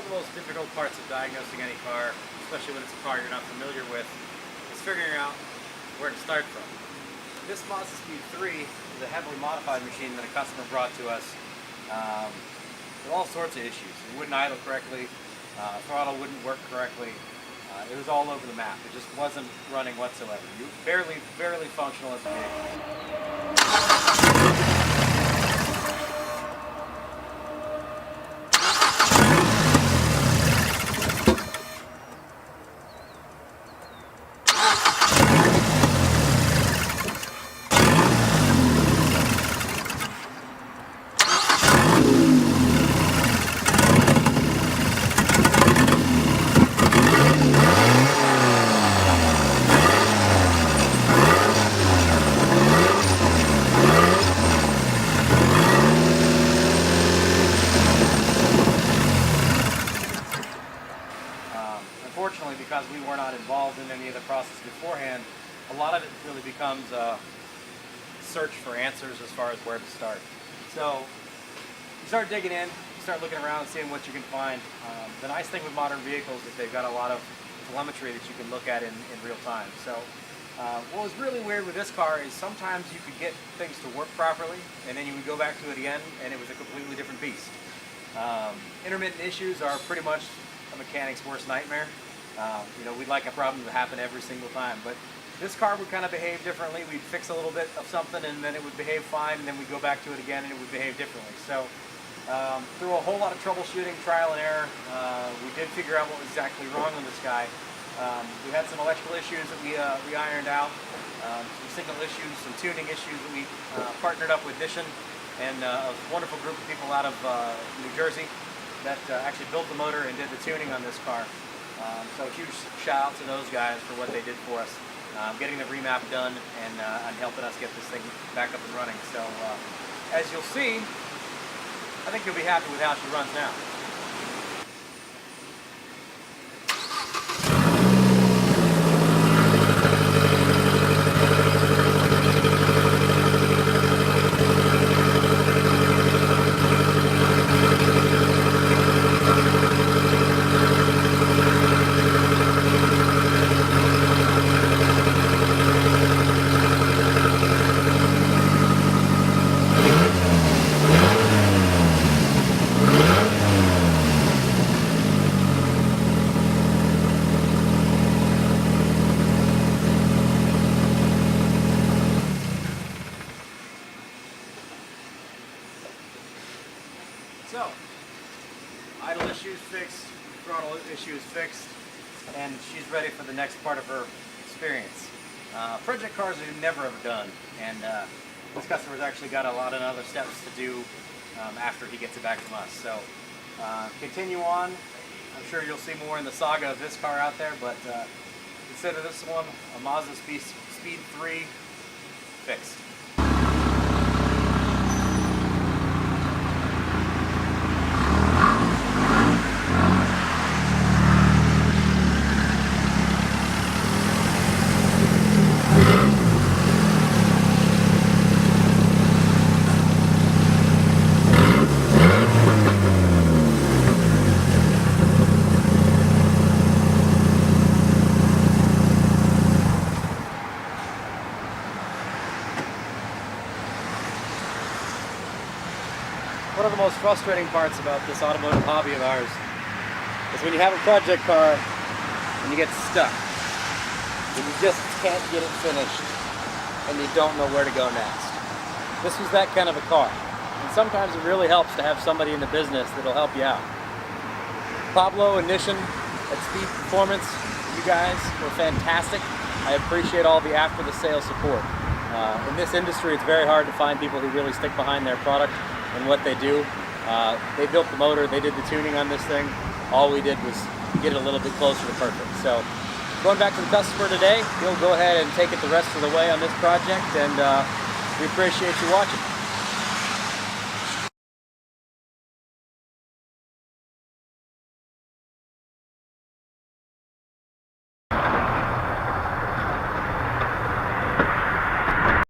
of the most difficult parts of diagnosing any car, especially when it's a car you're not familiar with, is figuring out where to start from. This Mazdaspeed3 is a heavily modified machine that a customer brought to us with all sorts of issues. It wouldn't idle correctly, throttle wouldn't work correctly. It was all over the map. It just wasn't running whatsoever. Barely functional as a vehicle. Unfortunately, because we were not involved in any of the process beforehand, a lot of it really becomes a search for answers as far as where to start. So you start digging in, you start looking around, seeing what you can find. The nice thing with modern vehicles is they've got a lot of telemetry that you can look at in real time. So what was really weird with this car is sometimes you could get things to work properly, and then you would go back to it again, and it was a completely different beast. Intermittent issues are pretty much a mechanic's worst nightmare. We'd like a problem to happen every single time, but this car would kind of behave differently. We'd fix a little bit of something and then it would behave fine, and then we'd go back to it again and it would behave differently. So through a whole lot of troubleshooting, trial and error, we did figure out what was exactly wrong with this guy. We had some electrical issues that we ironed out, some signal issues, some tuning issues that we partnered up with Nishan and a wonderful group of people out of New Jersey that actually built the motor and did the tuning on this car. So huge shout out to those guys for what they did for us, getting the remap done and helping us get this thing back up and running. So as you'll see, I think you'll be happy with how she runs now. So, idle issues fixed, throttle issues fixed, and she's ready for the next part of her experience. Project cars are never ever done, and this customer's actually got a lot of other steps to do after he gets it back from us. So, continue on. I'm sure you'll see more in the saga of this car out there, but consider this one a Mazdaspeed3 fixed. One of the most frustrating parts about this automotive hobby of ours is when you have a project car and you get stuck and you just can't get it finished and you don't know where to go next. This was that kind of a car, and sometimes it really helps to have somebody in the business that'll help you out. Pablo and Nishan at Speed Performance, you guys were fantastic. I appreciate all the after the sale support. In this industry, it's very hard to find people who really stick behind their product and what they do. They built the motor, they did the tuning on this thing. All we did was get it a little bit closer to perfect. So going back to the customer today, he'll go ahead and take it the rest of the way on this project, and we appreciate you watching.